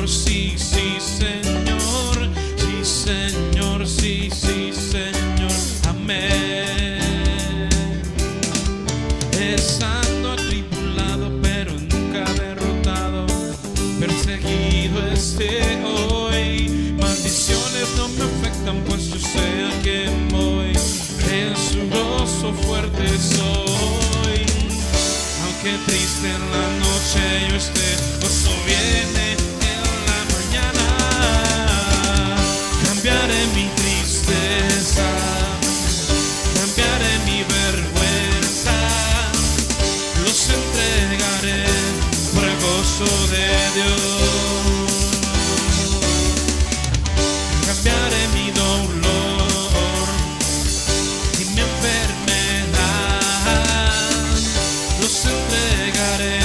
sí, sí, Señor. Sí, Señor, sí, sí, Señor. Amén. Estando atribulado, pero nunca derrotado, perseguido esté hoy. Maldiciones no me afectan, pues yo sé a quién voy. En su gozo fuerte soy. Aunque triste en la noche yo esté, gozo viene en la mañana. Cambiaré mi tristeza, cambiaré mi vergüenza, los entregaré por el gozo de Dios. Cambiaré mi dolor y mi enfermedad, los entregaré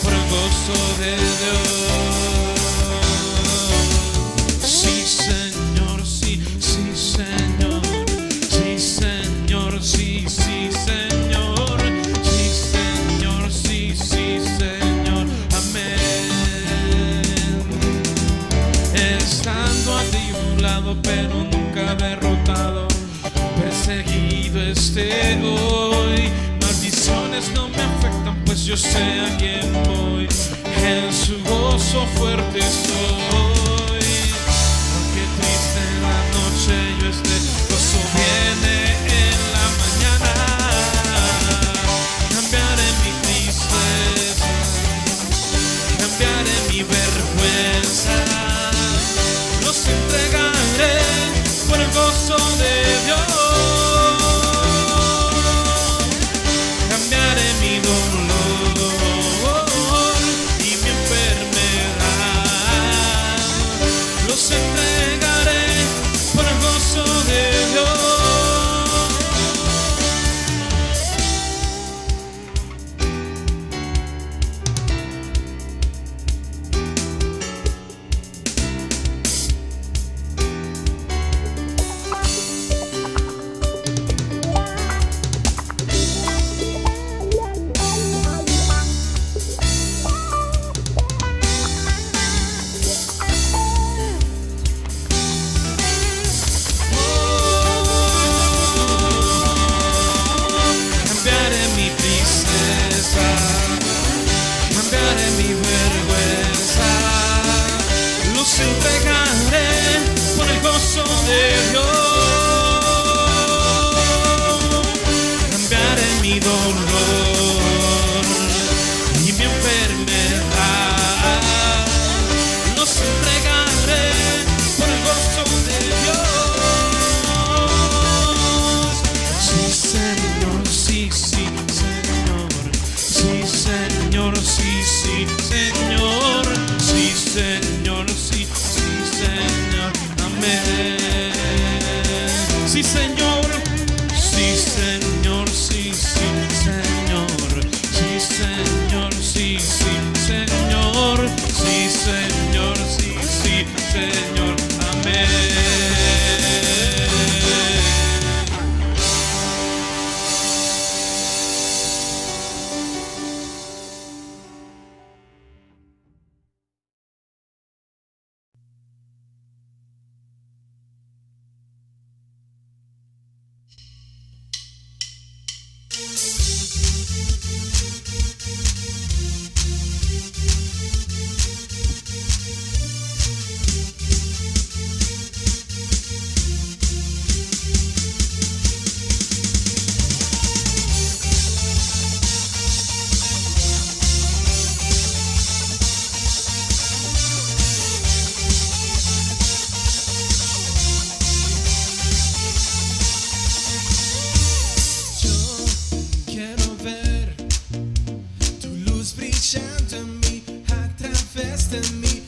por el gozo de Dios. Sí, Señor, sí, sí, Señor. Sí, Señor, sí, sí, Señor. Sí, Señor, sí, sí, Señor. Amén. Estando atribulado, pero nunca derrotado, perseguido esté hoy. Maldiciones no me afectan, pues yo sé a quién voy. En su gozo fuerte soy. Aunque triste en la noche yo esté, gozo viene en la mañana. Cambiaré mi tristeza, cambiaré mi vergüenza, los entregaré por el gozo de Dios. Cambiaré mi dolor y mi enfermedad, los entregaré por el gozo de Dios. Cambiaré mi tristeza, cambiaré mi vergüenza, los entregaré por el gozo de Dios. Cambiaré mi dolor y mi enfermedad, los entregaré por el gozo de Dios. Sí, Señor, sí, sí, Señor. Sí, Señor, sí, sí, Señor. Sí, Señor, sí, sí, Señor. Amén. Sí, Señor. Sí, Señor, sí, sí, Señor. Sí, Señor, sí, sí, Señor. Sí, Señor, sí, sí, Señor. Amén. brillando en mí, a través de mí.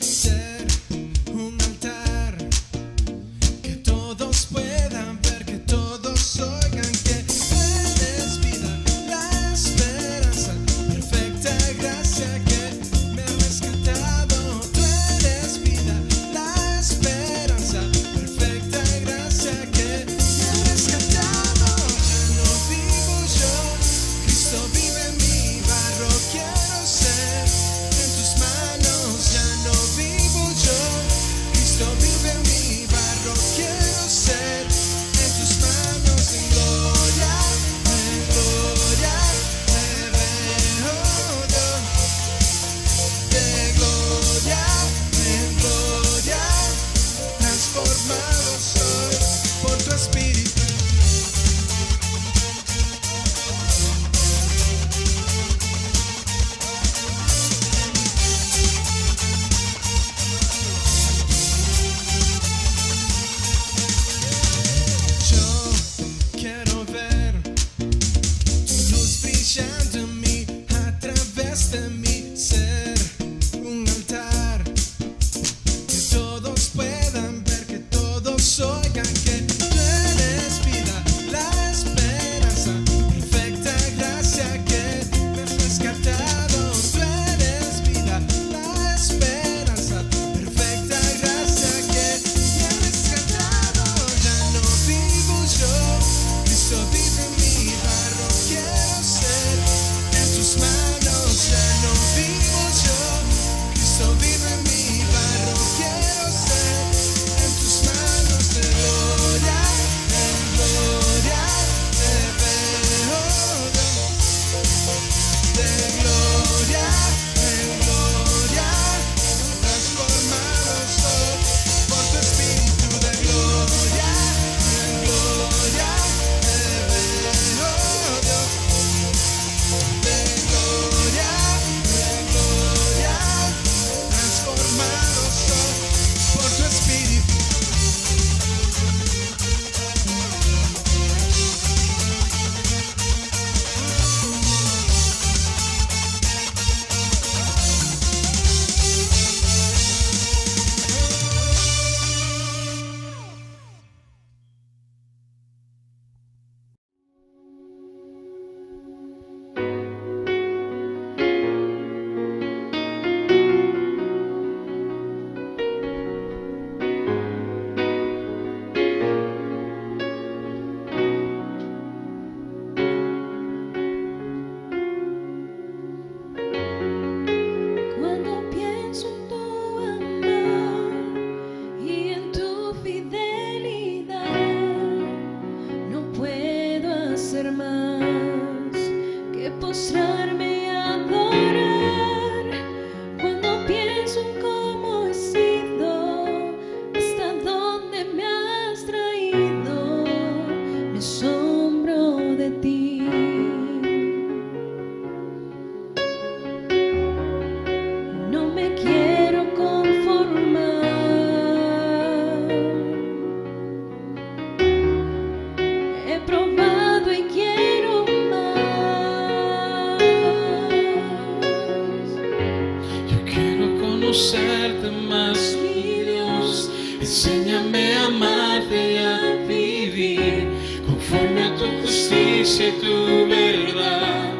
más, mi Dios. Enséñame a amarte y a vivir conforme a tu justicia y tu verdad.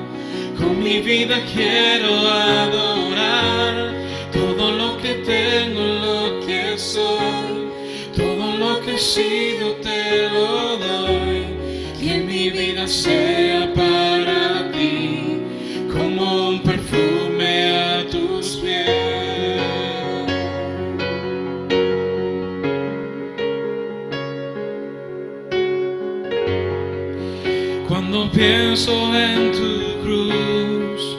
Con mi vida quiero adorar. Todo lo que tengo, lo que soy, todo lo que he sido te lo doy. Que mi vida sea para ti como un perfume a tus pies. Cuando pienso en tu cruz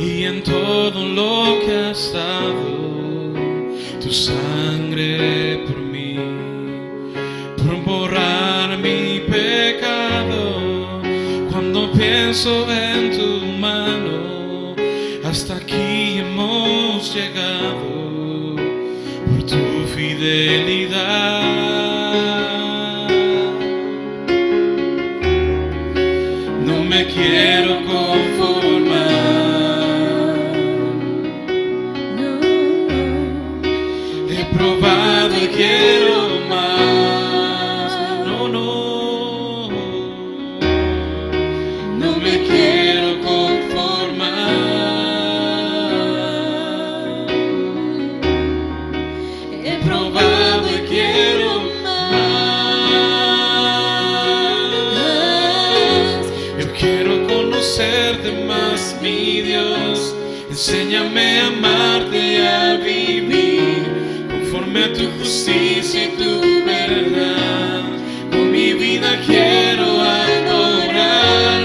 y en todo lo que has dado, tu sangre por mí, por borrar mi pecado. Cuando pienso en tu mano, hasta aquí hemos llegado por tu fidelidad. No me quiero conformar. He probado y quiero más. No, no. No me quiero conformar. He probado y quiero más. Yo quiero conocerte más, mi Dios. Enséñame a amarte y a vivir conforme a tu justicia y tu verdad. Con mi vida quiero adorar.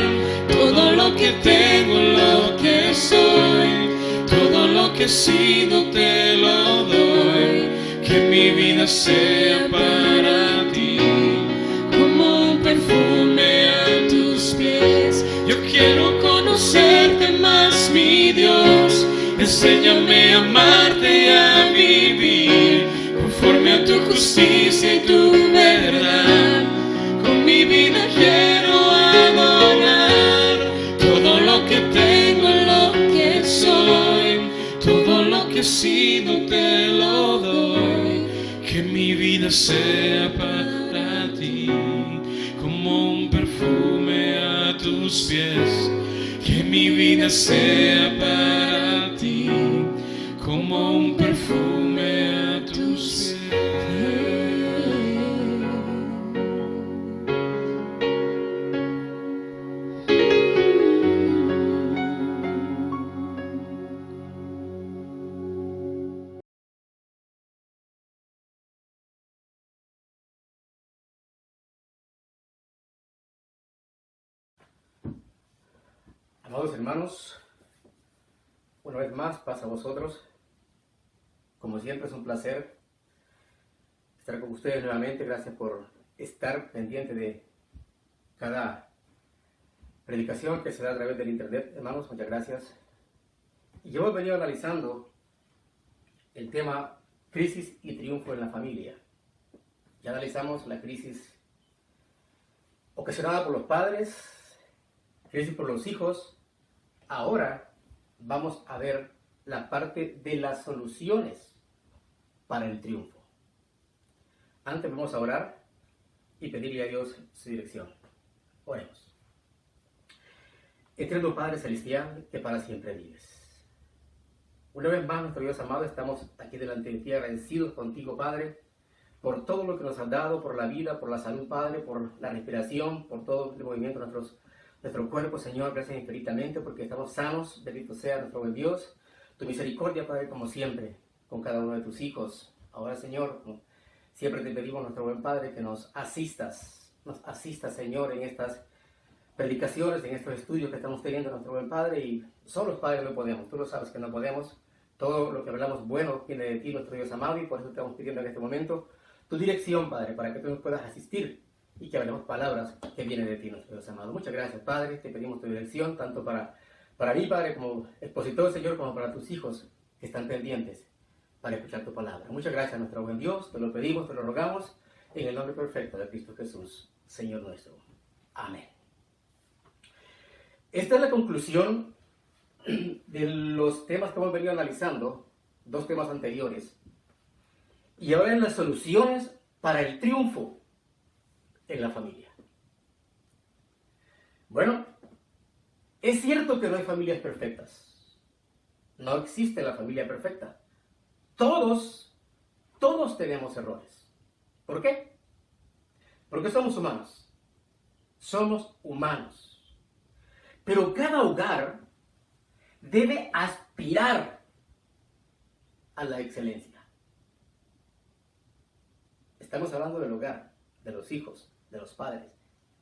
Todo lo que tengo, lo que soy, todo lo que he sido te lo doy. Que mi vida sea para ti como un perfume a tus pies. Yo quiero conocerte más, mi Dios. Enséñame a amarte y a vivir conforme a tu justicia y tu verdad. Con mi vida quiero adorar. Todo lo que tengo, lo que soy, todo lo que he sido te lo doy. Que mi vida sea para ti como un perfume a tus pies. Que mi vida sea para ti como un perfume a tus pies. Amados hermanos, una vez más paz a vosotros. Como siempre es un placer estar con ustedes nuevamente. Gracias por estar pendiente de cada predicación que se da a través del internet, hermanos. Muchas gracias. Y yo he venido analizando el tema crisis y triunfo en la familia. Ya analizamos la crisis ocasionada por los padres, crisis por los hijos. Ahora vamos a ver la parte de las soluciones para el triunfo. Antes vamos a orar y pedirle a Dios su dirección. Oremos. Eterno Padre Celestial, que para siempre vives. Una vez más, nuestro Dios amado, estamos aquí delante de ti agradecidos contigo, Padre, por todo lo que nos has dado, por la vida, por la salud, Padre, por la respiración, por todo el movimiento de nuestro cuerpo, Señor. Gracias infinitamente porque estamos sanos. Bendito sea nuestro buen Dios. Tu misericordia, Padre, como siempre, con cada uno de tus hijos. Ahora, Señor, siempre te pedimos, nuestro buen Padre, que nos asistas, Señor, en estas predicaciones, en estos estudios que estamos teniendo, nuestro buen Padre. Y solos, Padre, no podemos. Tú lo sabes que no podemos. Todo lo que hablamos bueno viene de ti, nuestro Dios amado, y por eso estamos pidiendo en este momento tu dirección, Padre, para que tú nos puedas asistir y que hablemos palabras que vienen de ti, nuestro Dios amado. Muchas gracias, Padre. Te pedimos tu dirección, tanto para mí, Padre, como expositor, Señor, como para tus hijos que están pendientes para escuchar tu palabra. Muchas gracias, nuestro buen Dios. Te lo pedimos, te lo rogamos, en el nombre perfecto de Cristo Jesús, Señor nuestro. Amén. Esta es la conclusión de los temas que hemos venido analizando, dos temas anteriores. y ahora en las soluciones para el triunfo en la familia. Bueno, es cierto que no hay familias perfectas. No existe la familia perfecta. Todos tenemos errores. ¿Por qué? Porque somos humanos. Somos humanos. Pero cada hogar debe aspirar a la excelencia. Estamos hablando del hogar, de los hijos, de los padres.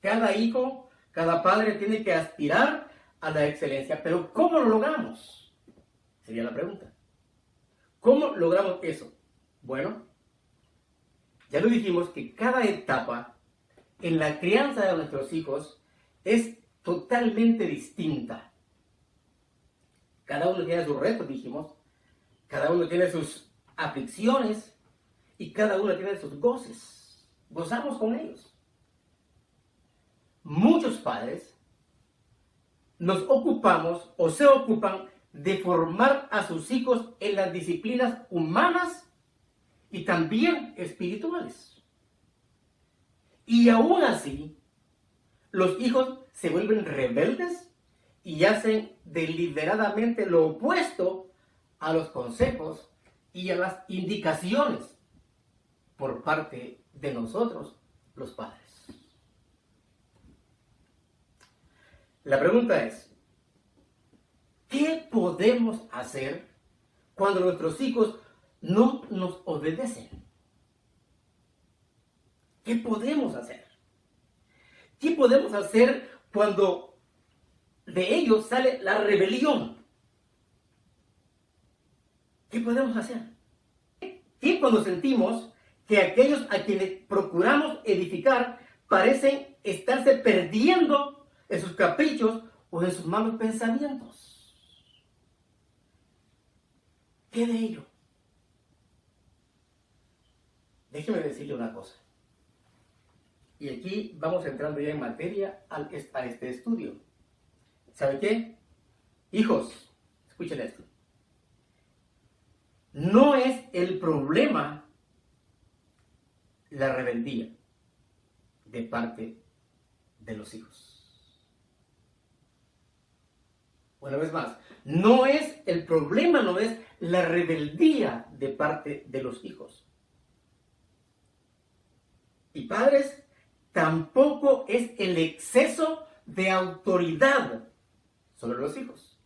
Cada hijo, cada padre tiene que aspirar a la excelencia. Pero ¿cómo lo logramos? Sería la pregunta. ¿Cómo logramos eso? Bueno, ya lo dijimos que cada etapa en la crianza de nuestros hijos es totalmente distinta. Cada uno tiene sus retos, dijimos. Cada uno tiene sus aflicciones y cada uno tiene sus goces. Gozamos con ellos. Muchos padres nos ocupamos o se ocupan de formar a sus hijos en las disciplinas humanas y también espirituales. Y aún así, los hijos se vuelven rebeldes y hacen deliberadamente lo opuesto a los consejos y a las indicaciones por parte de nosotros, los padres. La pregunta es, ¿qué podemos hacer cuando nuestros hijos no nos obedecen? ¿Qué podemos hacer? ¿Qué podemos hacer cuando de ellos sale la rebelión? ¿Qué podemos hacer? ¿Qué cuando sentimos que aquellos a quienes procuramos edificar parecen estarse perdiendo en sus caprichos o en sus malos pensamientos? ¿Qué de ello? Déjeme decirle una cosa. Y aquí vamos entrando ya en materia a este estudio. ¿Sabe qué? Hijos, escuchen esto. No es el problema la rebeldía de parte de los hijos. Una vez más, no es el problema, no es la rebeldía de parte de los hijos. Y padres, tampoco es el exceso de autoridad sobre los hijos.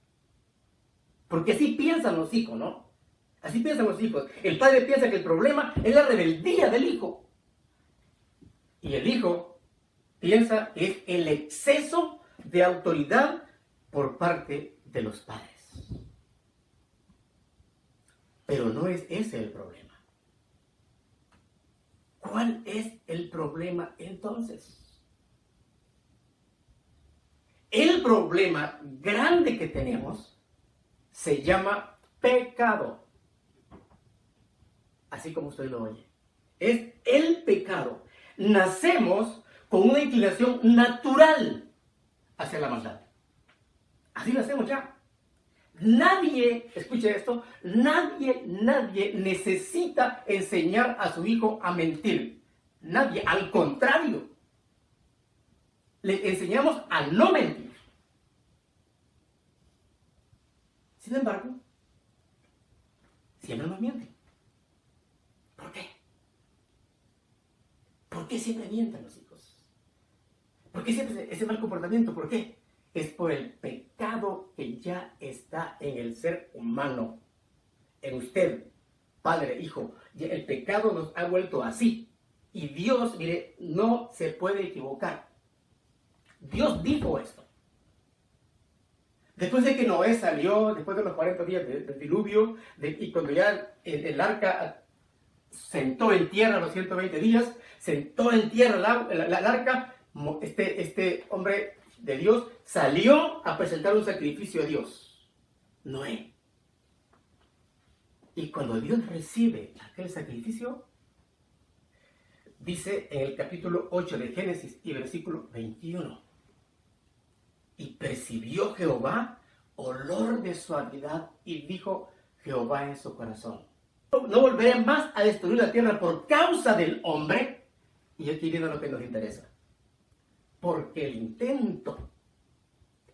Porque así piensan los hijos, ¿no? Así piensan los hijos. El padre piensa que el problema es la rebeldía del hijo. Y el hijo piensa que es el exceso de autoridad por parte de los padres. Pero no es ese el problema. ¿Cuál es el problema entonces? El problema grande que tenemos se llama pecado. Así como usted lo oye. Es el pecado. Nacemos con una inclinación natural hacia la maldad. Así nacemos ya. Nadie, escuche esto, nadie necesita enseñar a su hijo a mentir. Nadie, al contrario. Le enseñamos a no mentir. Sin embargo, siempre nos mienten. ¿Por qué? ¿Por qué siempre mienten los hijos? ¿Por qué siempre ese mal comportamiento? ¿Por qué? Es por el pecado que ya está en el ser humano. En usted, padre, hijo. El pecado nos ha vuelto así. Y Dios, mire, no se puede equivocar. Dios dijo esto. Después de que Noé salió, después de los 40 días del diluvio, y cuando ya el arca sentó en tierra los 120 días, sentó en tierra la arca, este hombre de Dios salió a presentar un sacrificio a Dios, Noé. Y cuando Dios recibe aquel sacrificio, dice en el capítulo 8 de Génesis y versículo 21, y percibió Jehová olor de suavidad y dijo Jehová en su corazón, no volveré más a destruir la tierra por causa del hombre. Y aquí viene lo que nos interesa. Porque el intento,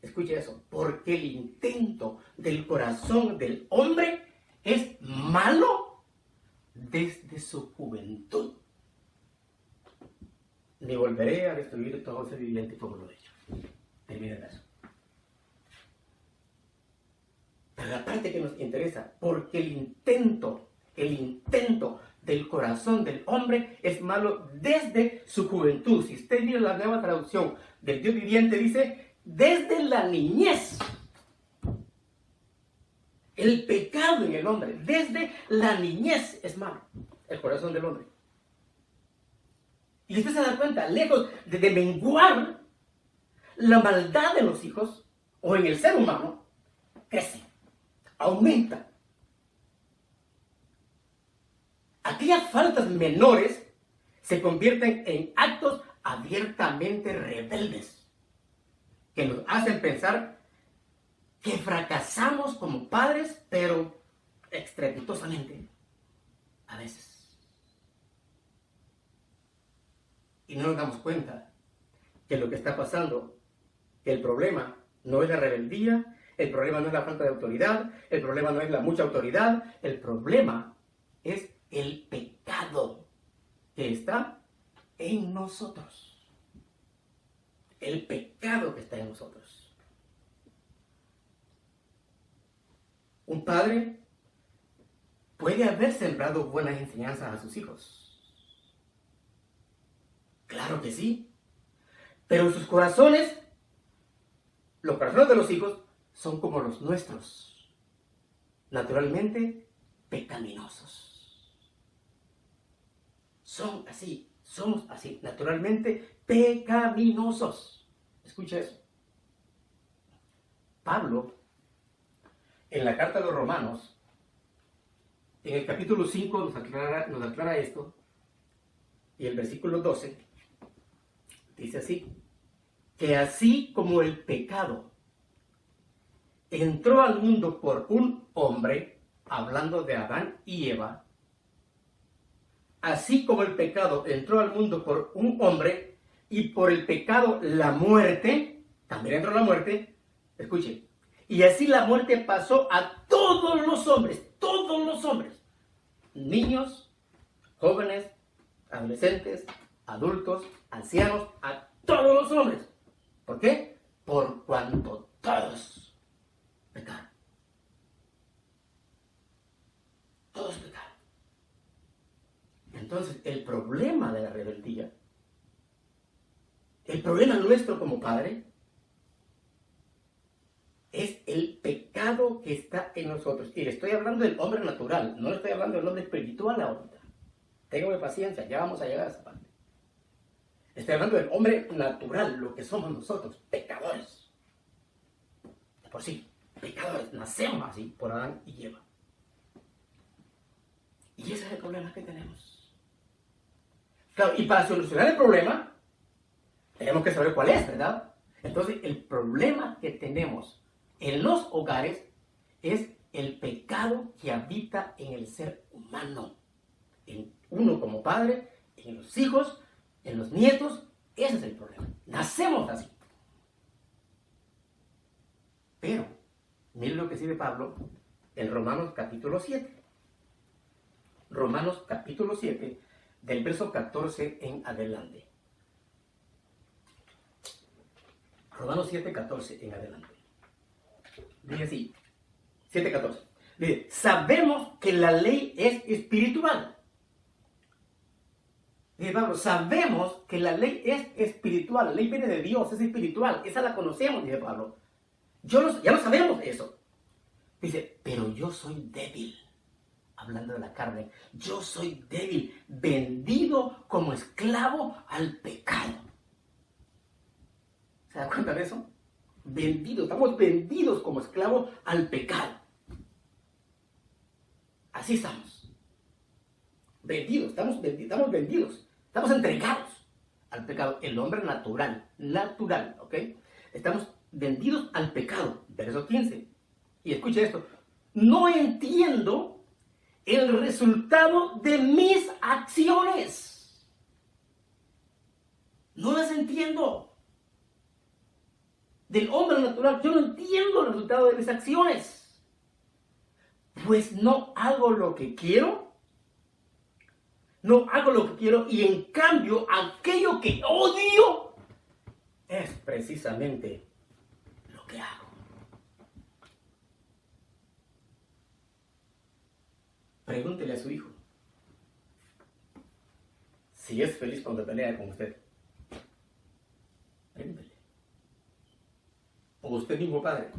escuche eso, porque el intento del corazón del hombre es malo desde su juventud. Ni volveré a destruir todo ser viviente como lo he hecho. Terminen eso. Pero la parte que nos interesa, porque el intento del corazón del hombre es malo desde su juventud. Si usted mira la nueva traducción del Dios viviente, dice, desde la niñez. El pecado en el hombre, desde la niñez es malo, el corazón del hombre. Y usted se da cuenta, lejos de menguar la maldad de los hijos, o en el ser humano, crece, aumenta. Aquellas faltas menores se convierten en actos abiertamente rebeldes, que nos hacen pensar que fracasamos como padres, pero estrepitosamente, a veces. Y no nos damos cuenta que lo que está pasando, que el problema no es la rebeldía, el problema no es la falta de autoridad, el problema no es la mucha autoridad, el problema es el pecado que está en nosotros. El pecado que está en nosotros. Un padre puede haber sembrado buenas enseñanzas a sus hijos. Claro que sí. Pero sus corazones, los corazones de los hijos, son como los nuestros. Naturalmente pecaminosos. Son así, somos así, naturalmente pecaminosos. Escucha eso. Pablo, en la carta de los Romanos, en el capítulo 5 nos aclara esto, y el versículo 12 dice así, que así como el pecado entró al mundo por un hombre, hablando de Adán y Eva, así como el pecado entró al mundo por un hombre, y por el pecado la muerte, también entró la muerte, escuche, y así la muerte pasó a todos los hombres, niños, jóvenes, adolescentes, adultos, ancianos, a todos los hombres. ¿Por qué? Por cuanto todos pecaron. Todos pecaron. Entonces, el problema de la rebeldía, el problema nuestro como padre, es el pecado que está en nosotros. Y le estoy hablando del hombre natural, no le estoy hablando del hombre espiritual ahorita. Téngame paciencia, ya vamos a llegar a esa parte. Estoy hablando del hombre natural, lo que somos nosotros, pecadores. De por sí, pecadores, nacemos así por Adán y Eva. Y ese es el problema que tenemos. Claro, y para solucionar el problema, tenemos que saber cuál es, ¿verdad? Entonces, el problema que tenemos en los hogares es el pecado que habita en el ser humano. En uno como padre, en los hijos, en los nietos, ese es el problema. Nacemos así. Pero, miren lo que dice Pablo en Romanos capítulo 7. Romanos capítulo 7, del verso 14 en adelante. Romanos 7, 14 en adelante. Dice así, 7, 14. Dice, sabemos que la ley es espiritual. Dice Pablo, sabemos que la ley es espiritual. La ley viene de Dios, es espiritual. Esa la conocemos, dice Pablo. Ya lo sabemos eso. Dice, pero yo soy débil. Hablando de la carne, yo soy débil, vendido como esclavo al pecado. ¿Se da cuenta de eso? Vendidos, estamos vendidos como esclavos al pecado. Así estamos. Vendidos, estamos vendidos, estamos entregados al pecado. El hombre natural, ¿ok? Estamos vendidos al pecado. Verso 15. Y escucha esto. No entiendo el resultado de mis acciones. No las entiendo. Del hombre natural, yo no entiendo el resultado de mis acciones. Pues no hago lo que quiero. No hago lo que quiero y en cambio aquello que odio es precisamente lo que hago. Pregúntele a su hijo si es feliz cuando pelea con usted. Pregúntele. O usted mismo, padre,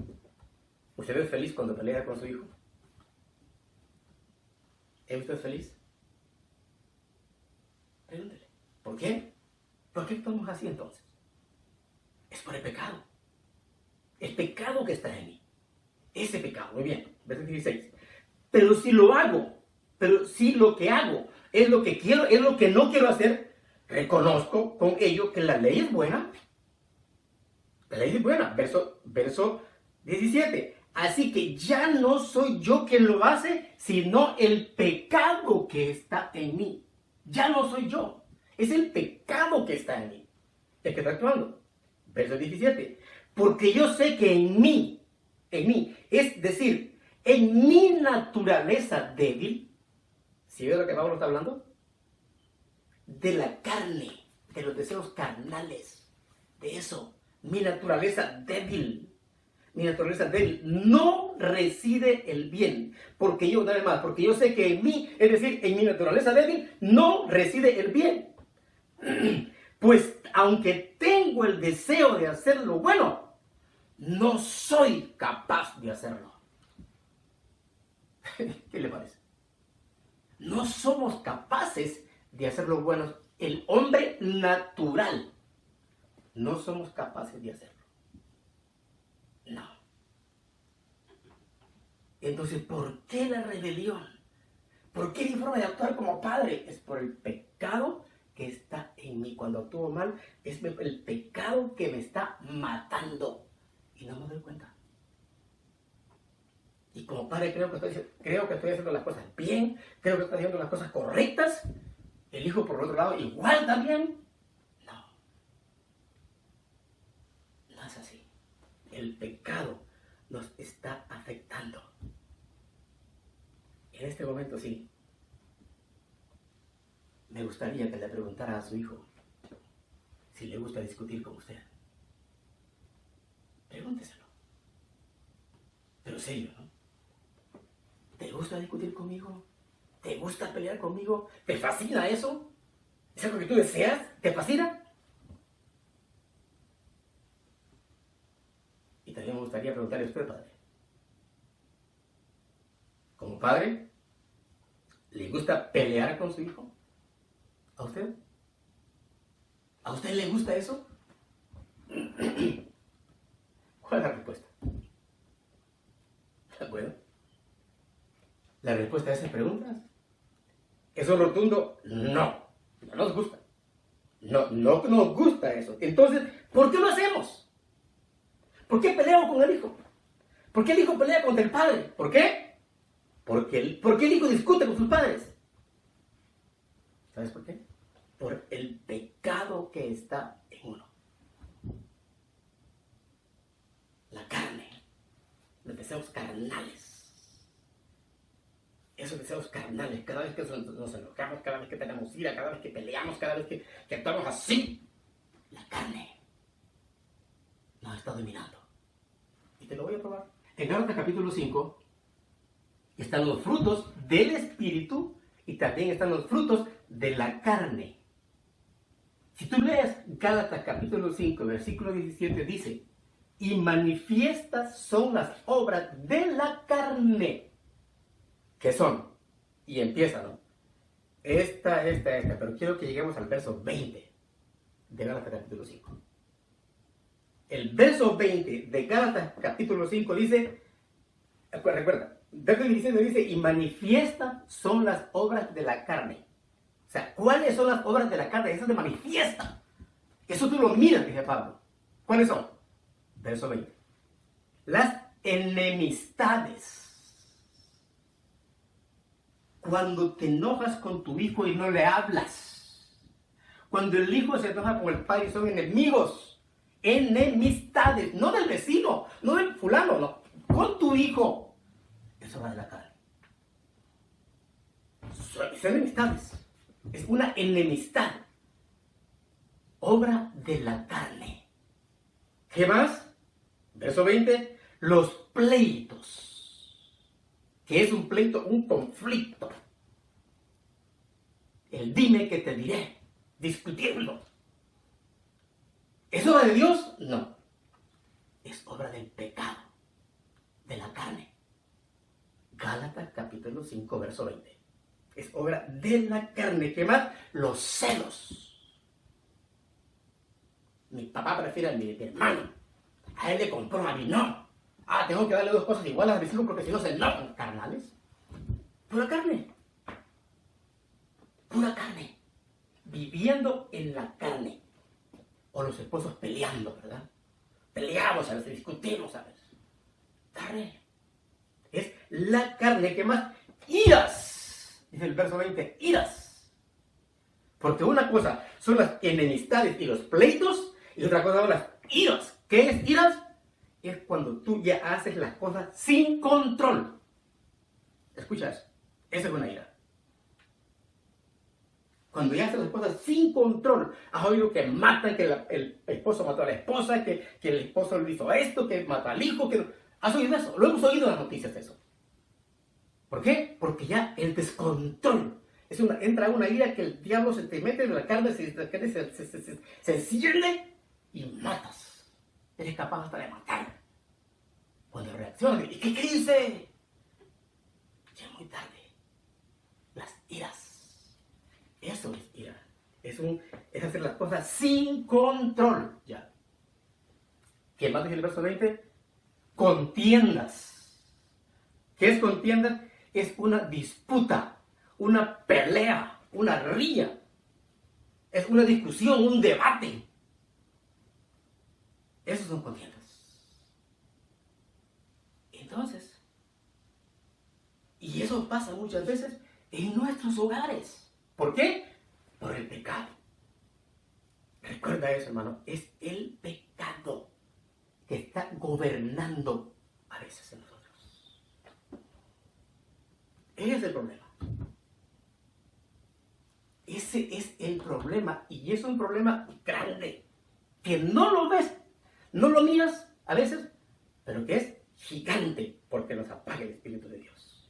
¿usted es feliz cuando pelea con su hijo? ¿Es usted feliz? Pregúntele. ¿Por qué? ¿Por qué estamos así entonces? Es por el pecado. El pecado que está en mí. Ese pecado. Muy bien. Verso 16. Pero si lo hago, pero si lo que hago es lo que quiero, es lo que no quiero hacer, reconozco con ello que la ley es buena. La ley es buena. Verso 17. Así que ya no soy yo quien lo hace, sino el pecado que está en mí. Ya no soy yo. Es el pecado que está en mí. El que está actuando. Verso 17. Porque yo sé que en mí, es decir, en mi naturaleza débil, ¿sí ve lo que Pablo está hablando? De la carne, de los deseos carnales, de eso. Mi naturaleza débil, no reside el bien, porque yo sé que en mí, es decir, en mi naturaleza débil, no reside el bien. Pues aunque tengo el deseo de hacer lo bueno, no soy capaz de hacerlo. ¿Qué le parece? No somos capaces de hacer lo bueno. El hombre natural, no somos capaces de hacerlo. No. Entonces, ¿por qué la rebelión? ¿Por qué mi forma de actuar como padre? Es por el pecado que está en mí. Cuando actúo mal, es el pecado que me está matando. Y no me doy cuenta. Y como padre creo que estoy haciendo las cosas bien, creo que estoy haciendo las cosas correctas. El hijo, por el otro lado, igual también. No es así. El pecado nos está afectando. En este momento sí. Me gustaría que le preguntara a su hijo si le gusta discutir con usted. Pregúnteselo. Pero serio, ¿no? ¿Te gusta discutir conmigo? ¿Te gusta pelear conmigo? ¿Te fascina eso? ¿Es algo que tú deseas? ¿Te fascina? Y también me gustaría preguntarle a usted, padre. Como padre, ¿le gusta pelear con su hijo? ¿A usted? ¿A usted le gusta eso? ¿Cuál es la respuesta? Bueno, la respuesta a esas preguntas es un rotundo no. No nos gusta. No nos gusta eso. Entonces, ¿por qué lo hacemos? ¿Por qué peleamos con el hijo? ¿Por qué el hijo pelea contra el padre? ¿Por qué? ¿Por qué el hijo discute con sus padres? ¿Sabes por qué? Por el pecado que está en uno. La carne. Los deseos carnales. Esos deseos carnales, cada vez que nos enojamos, cada vez que tenemos ira, cada vez que peleamos, cada vez que actuamos así, la carne nos está dominando. Y te lo voy a probar. En Gálatas capítulo 5 están los frutos del Espíritu y también están los frutos de la carne. Si tú lees Gálatas capítulo 5, versículo 17, dice: y manifiestas son las obras de la carne. ¿Qué son? Y empieza, ¿no? Esta, pero quiero que lleguemos al verso 20 de Gálatas capítulo 5. El verso 20 de Gálatas capítulo 5 dice, recuerda, verso 17 dice, y manifiestas son las obras de la carne. O sea, ¿cuáles son las obras de la carne? Eso se manifiesta. Eso tú lo miras, dice Pablo. ¿Cuáles son? Verso 20. Las enemistades. cuando te enojas con tu hijo y no le hablas. Cuando el hijo se enoja con el padre y son enemigos, enemistades, no del vecino, no del fulano, no, con tu hijo. Eso va de la carne. Son enemistades. Es una enemistad. Obra de la carne. ¿Qué más? Verso 20. Los pleitos. ¿Qué es un pleito? Un conflicto. El dime que te diré. Discutiendo. ¿Es obra de Dios? No. Es obra del pecado. De la carne. Gálatas capítulo 5, verso 20. Es obra de la carne. ¿Qué más? Los celos. Mi papá prefiere a mi hermano. A él le compró, a mí no. Tengo que darle dos cosas iguales a mis hijos porque si no se enojan. Carnales. Pura carne. Pura carne. Viviendo en la carne. O los esposos peleando, ¿verdad? Peleamos a veces, discutimos a veces. Carne. Es la carne. ¿Qué más? Iras. Dice el verso 20. Iras. Porque una cosa son las enemistades y los pleitos. Y otra cosa son las iras. ¿Qué es iras? Es cuando tú ya haces las cosas sin control. Escucha eso. Esa es una ira. Cuando ya haces las cosas sin control. Has oído que matan, que el esposo mató a la esposa, que el esposo le hizo esto, que mató al hijo. ¿Has oído eso? Lo hemos oído en las noticias de eso. ¿Por qué? Porque ya el descontrol. Entra una ira que el diablo se te mete en la carne, se enciende y matas. Eres capaz hasta de matar. Cuando reaccionas, ¿y qué dice? Ya es muy tarde. Las iras. Eso es ira. Es hacer las cosas sin control. Ya. ¿Qué más dice el verso 20? Contiendas. ¿Qué es contiendas? Es una disputa, una pelea, una riña. Es una discusión, un debate. Esos son contiendas. Entonces, y eso pasa muchas veces en nuestros hogares. ¿Por qué? Por el pecado. Recuerda eso, hermano. Es el pecado que está gobernando a veces en nosotros. Ese es el problema. Ese es el problema. Y es un problema grande. Que no lo ves. No lo miras a veces, pero que es gigante porque nos apaga el Espíritu de Dios.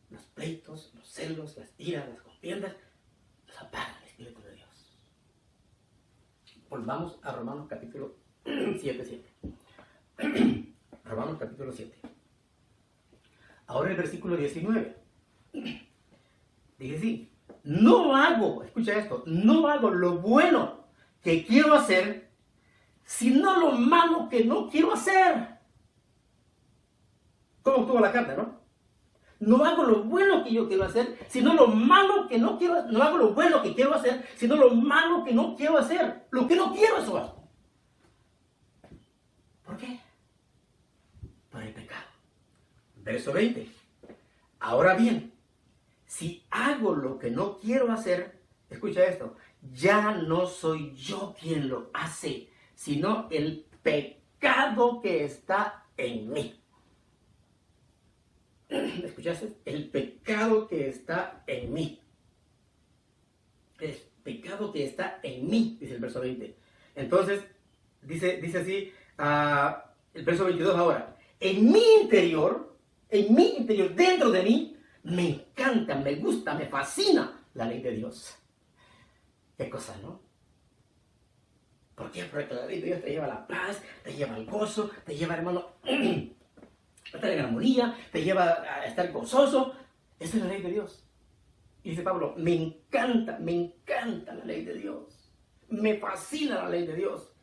Los pleitos, los celos, las iras, las contiendas, nos apagan el Espíritu de Dios. Volvamos a Romanos capítulo 7. Romanos capítulo 7. Ahora el versículo 19. Dice así, escucha esto, no hago lo bueno que quiero hacer, sino lo malo que no quiero hacer. ¿Cómo estuvo la carta, no? No hago lo bueno que yo quiero hacer, sino lo malo que no quiero hacer. No hago lo bueno que quiero hacer, sino lo malo que no quiero hacer. Lo que no quiero, eso hago. ¿Por qué? Por el pecado. Verso 20. Ahora bien, si hago lo que no quiero hacer, escucha esto, ya no soy yo quien lo hace, sino el pecado que está en mí. ¿Escuchaste? El pecado que está en mí. El pecado que está en mí, dice el verso 20. Entonces, dice así, el verso 22 ahora. En mi interior, dentro de mí, me encanta, me gusta, me fascina la ley de Dios. Qué cosa, ¿no? ¿Por qué? Porque la ley de Dios te lleva a la paz, te lleva al gozo, te lleva, hermano, a estar en armonía, te lleva a estar gozoso. Esa es la ley de Dios. Y dice Pablo, me encanta la ley de Dios. Me fascina la ley de Dios.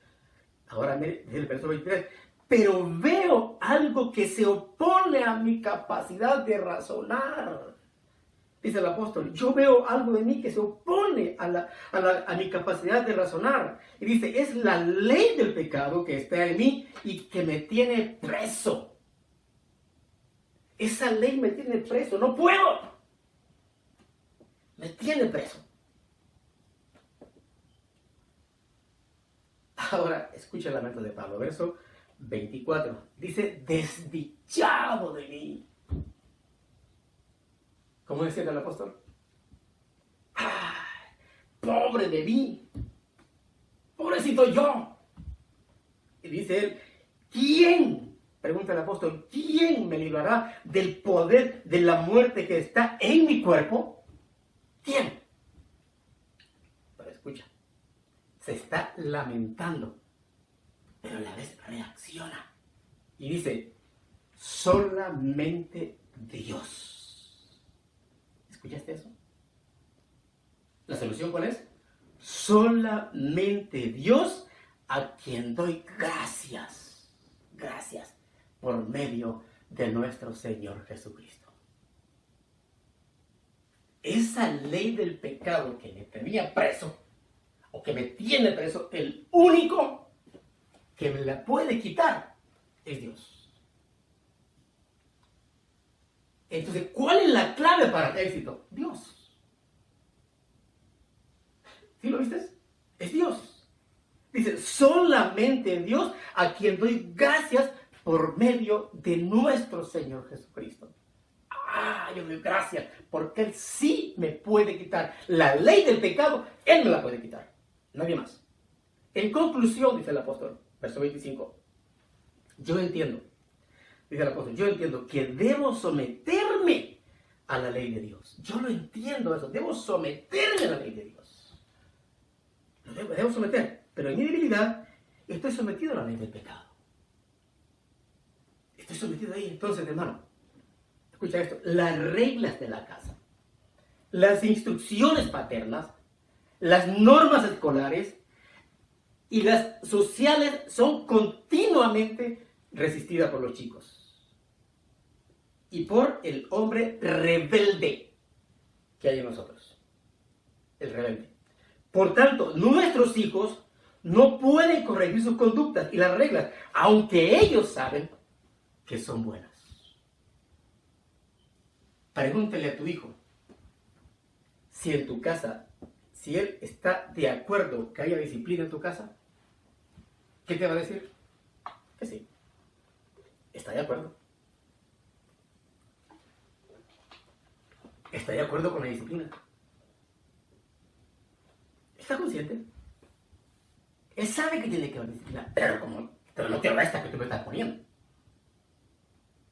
Ahora mire, dice el verso 23, pero veo algo que se opone a mi capacidad de razonar. Dice el apóstol, yo veo algo de mí que se opone a mi capacidad de razonar. Y dice, es la ley del pecado que está en mí y que me tiene preso. Esa ley me tiene preso, no puedo. Me tiene preso. Ahora, escucha el lamento de Pablo, verso 24. Dice, desdichado de mí. ¿Cómo decía el apóstol? ¡Ay, pobre de mí! ¡Pobrecito yo! Y dice él, ¿quién? Pregunta el apóstol, ¿quién me librará del poder de la muerte que está en mi cuerpo? ¿Quién? Pero escucha, se está lamentando, pero a la vez reacciona. Y dice, solamente Dios. ¿Escuchaste eso? ¿La solución cuál es? Solamente Dios, a quien doy gracias. Gracias por medio de nuestro Señor Jesucristo. Esa ley del pecado que me tenía preso, o que me tiene preso, el único que me la puede quitar es Dios. Entonces, ¿cuál es la clave para el éxito? Dios. ¿Sí lo viste? Es Dios. Dice, solamente Dios, a quien doy gracias por medio de nuestro Señor Jesucristo. Yo doy gracias, porque Él sí me puede quitar la ley del pecado, Él me la puede quitar, nadie más. En conclusión, dice el apóstol, verso 25, yo entiendo, dice el apóstol, yo entiendo que debo someterme a la ley de Dios. Yo lo entiendo eso, debo someterme a la ley de Dios. Lo debo someter, pero en mi debilidad estoy sometido a la ley del pecado. Estoy sometido ahí, entonces, hermano. Escucha esto, las reglas de la casa, las instrucciones paternas, las normas escolares y las sociales son continuamente resistidas por los chicos y por el hombre rebelde que hay en nosotros, el rebelde. Por tanto, nuestros hijos no pueden corregir sus conductas y las reglas, aunque ellos saben que son buenas. Pregúntale a tu hijo si en tu casa, si él está de acuerdo que haya disciplina en tu casa. ¿Qué te va a decir? Que sí. Está de acuerdo. Está de acuerdo con la disciplina. Está consciente. Él sabe que tiene que haber disciplina, pero no te resta que tú me estás poniendo.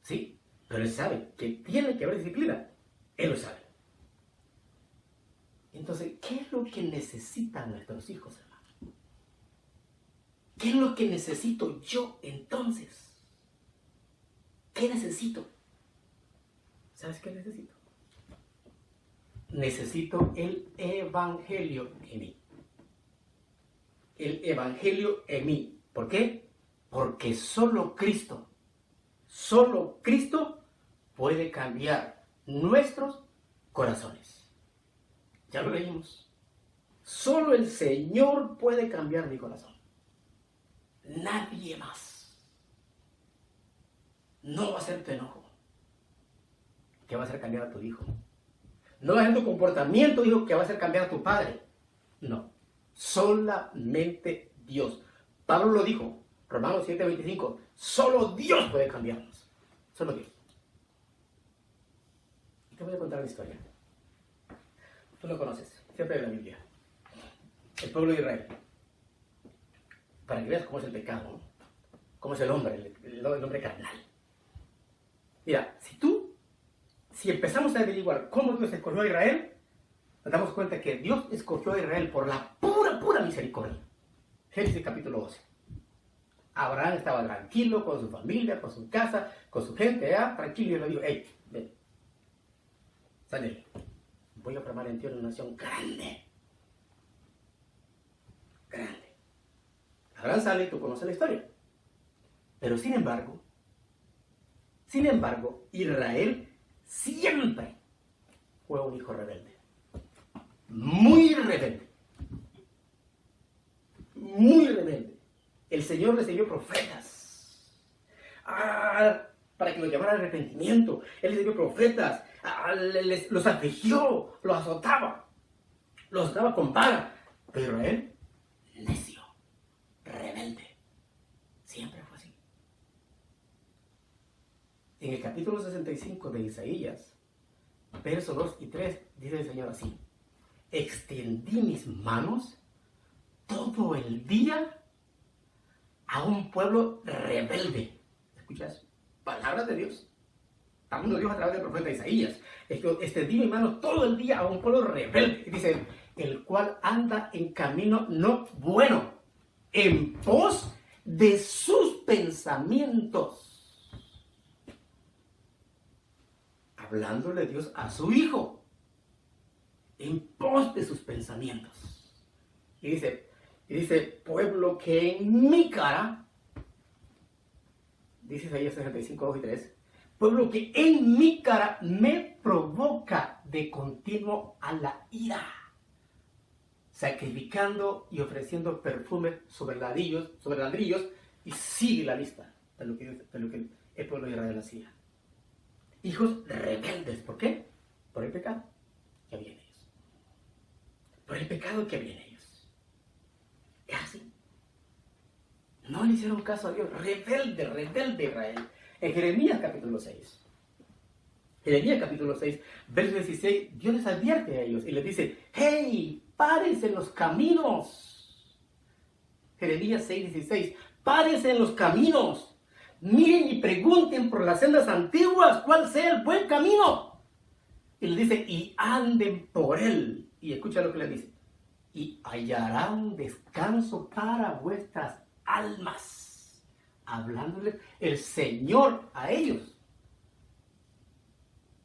¿Sí? Pero él sabe que tiene que haber disciplina. Él lo sabe. Entonces, ¿qué es lo que necesitan nuestros hijos, hermano? ¿Qué es lo que necesito yo entonces? ¿Qué necesito? ¿Sabes qué necesito? Necesito el Evangelio en mí. El Evangelio en mí. ¿Por qué? Porque solo Cristo puede cambiar nuestros corazones. Ya lo leímos. Solo el Señor puede cambiar mi corazón. Nadie más. No va a ser tu enojo que va a hacer cambiar a tu hijo. No va a ser tu comportamiento, hijo, que va a hacer cambiar a tu padre. No. Solamente Dios. Pablo lo dijo. Romanos 7:25, solo Dios puede cambiarnos. Solo Dios. Y te voy a contar una historia. Tú lo conoces, siempre en la Biblia. El pueblo de Israel. Para que veas cómo es el pecado, ¿no? Cómo es el hombre, el hombre carnal. Mira, si empezamos a averiguar cómo Dios escogió a Israel, nos damos cuenta que Dios escogió a Israel por la pura misericordia. Génesis capítulo 12. Abraham estaba tranquilo con su familia, con su casa, con su gente, tranquilo, y le dijo, hey, ven, sale, voy a formar en ti una nación grande. Grande. Abraham sale y tú conoces la historia. Pero sin embargo, Israel siempre fue un hijo rebelde. Muy rebelde. Muy rebelde. El Señor les envió profetas para que lo llamaran al arrepentimiento. Él les envió profetas los afligió, los azotaba con vara. Pero Israel, necio, rebelde, siempre fue así. En el capítulo 65 de Isaías, versos 2 y 3, dice el Señor así: extendí mis manos todo el día a un pueblo rebelde. ¿Escuchas? Palabras de Dios. Hablando de Dios a través del profeta Isaías. Extendí mi mano todo el día a un pueblo rebelde. Dice, el cual anda en camino no bueno, en pos de sus pensamientos. Hablándole Dios a su hijo, en pos de sus pensamientos. Y dice, pueblo que en mi cara, dice Isaías 65, 2 y 3, pueblo que en mi cara me provoca de continuo a la ira, sacrificando y ofreciendo perfume sobre ladrillos, y sigue la lista de lo que el pueblo de Israel hacía. Hijos rebeldes, ¿por qué? Por el pecado que había en ellos. Por el pecado que había en ellos. Es así. No le hicieron caso a Dios. Rebelde Israel. En Jeremías capítulo 6. Jeremías capítulo 6, verso 16, Dios les advierte a ellos y les dice, ¡hey! ¡Párense en los caminos! Jeremías 6, 16, ¡párense en los caminos! Miren y pregunten por las sendas antiguas cuál sea el buen camino. Y les dice, y anden por él. Y escucha lo que le dice. Y hallarán descanso para vuestras almas. Hablándole el Señor a ellos.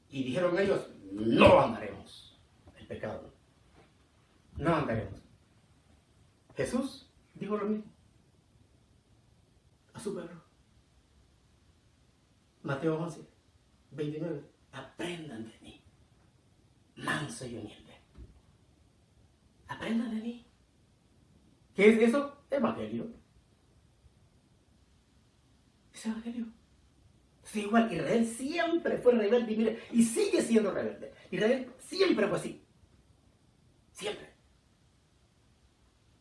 Y dijeron ellos, no andaremos el pecado. No andaremos. Jesús dijo lo mismo a su pueblo. Mateo 11, 29. Aprendan de mí, manso y humilde. Aprendan de mí. ¿Qué es eso? Evangelio. Es evangelio. Sí, igual, Israel siempre fue rebelde, mire, y sigue siendo rebelde. Israel siempre fue así. Siempre.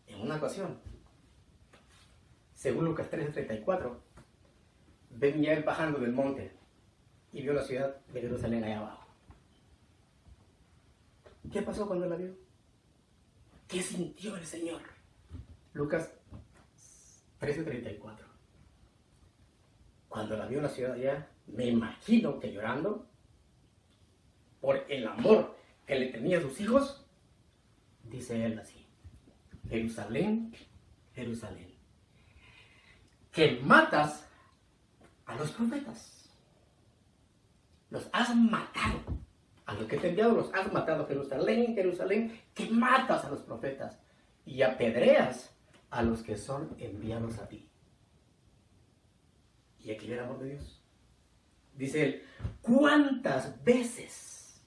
En una ocasión, según Lucas 13:34, venía él bajando del monte y vio la ciudad de Jerusalén allá abajo. ¿Qué pasó cuando la vio? ¿Qué sintió el Señor? Lucas 13:34. Cuando la vio la ciudad allá, me imagino que llorando por el amor que le tenía a sus hijos, dice él así: Jerusalén, Jerusalén, que matas a los profetas. Los has matado. A los que te he enviado los has matado. Jerusalén, Jerusalén, que matas a los profetas y apedreas a los que son enviados a ti. Y aquí ve el amor de Dios. Dice él, ¿cuántas veces,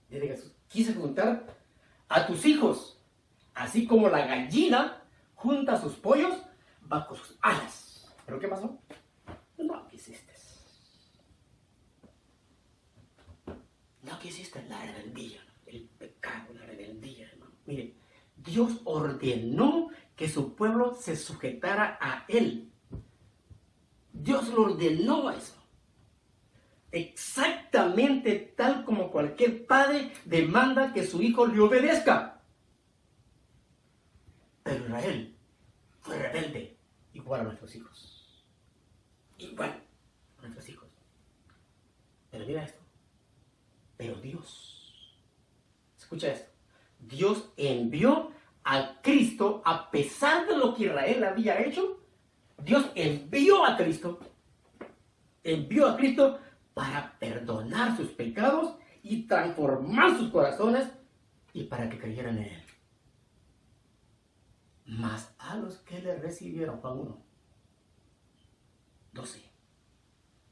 dice Jesús, quise juntar a tus hijos, así como la gallina junta sus pollos bajo sus alas? ¿Pero qué pasó? No quisiste. No quisiste la rebeldía, el pecado, la rebeldía, hermano. Mire, Dios ordenó que su pueblo se sujetara a él. Dios lo ordenó a eso. Exactamente tal como cualquier padre demanda que su hijo le obedezca. Pero Israel fue rebelde, igual a nuestros hijos. Igual a nuestros hijos. Pero mira esto. Pero Dios, escucha esto. Dios envió a Cristo a pesar de lo que Israel había hecho. Dios envió a Cristo para perdonar sus pecados y transformar sus corazones y para que creyeran en Él. Mas a los que le recibieron, Juan 1, 12,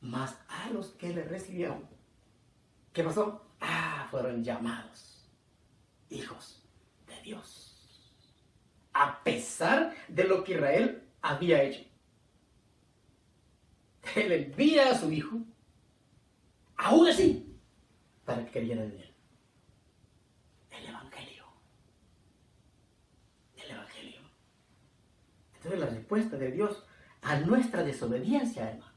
mas a los que le recibieron, ¿qué pasó? Fueron llamados hijos de Dios. A pesar de lo que Israel había hecho. Él envía a su hijo. Aún así, para que creyeran en Él? El Evangelio. El Evangelio. Entonces la respuesta de Dios a nuestra desobediencia, hermano.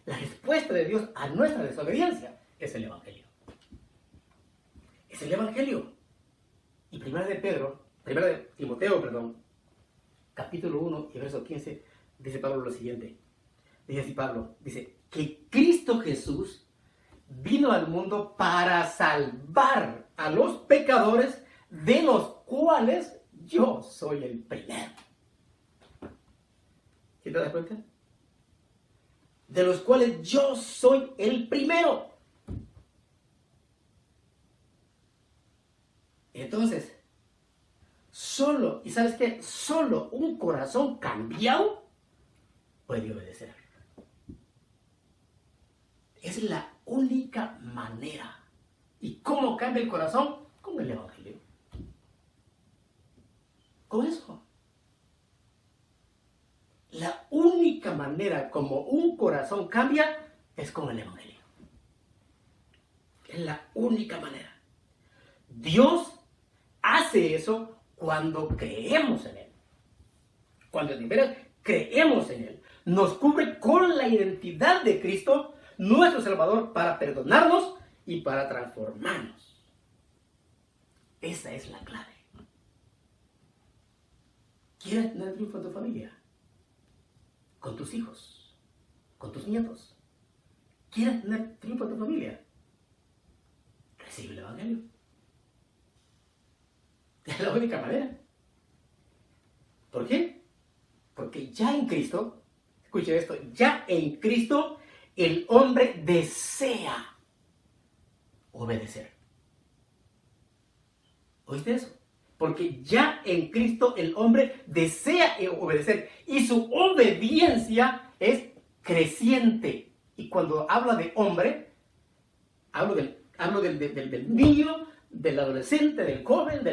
La respuesta de Dios a nuestra desobediencia es el Evangelio. Es el Evangelio. Y primera de Timoteo, capítulo 1 y verso 15, dice Pablo lo siguiente. Dice así Pablo, dice, que Cristo Jesús vino al mundo para salvar a los pecadores, de los cuales yo soy el primero. ¿Sí te das cuenta? De los cuales yo soy el primero. Entonces, ¿y sabes qué? Solo un corazón cambiado puede obedecer. Es la única manera. ¿Y cómo cambia el corazón? Con el Evangelio. Con eso. La única manera como un corazón cambia es con el Evangelio. Es la única manera. Dios hace eso cuando creemos en Él. Cuando de veras creemos en Él. Nos cubre con la identidad de Cristo, nuestro Salvador, para perdonarnos y para transformarnos. Esa es la clave. ¿Quieres tener triunfo en tu familia? Con tus hijos, con tus nietos. ¿Quieres tener triunfo en tu familia? Recibe el Evangelio. Es la única manera. ¿Por qué? Porque ya en Cristo, escuche esto, ya en Cristo el hombre desea obedecer. ¿Oíste eso? Porque ya en Cristo el hombre desea obedecer y su obediencia es creciente. Y cuando habla de hombre, hablo del niño, del adolescente, del joven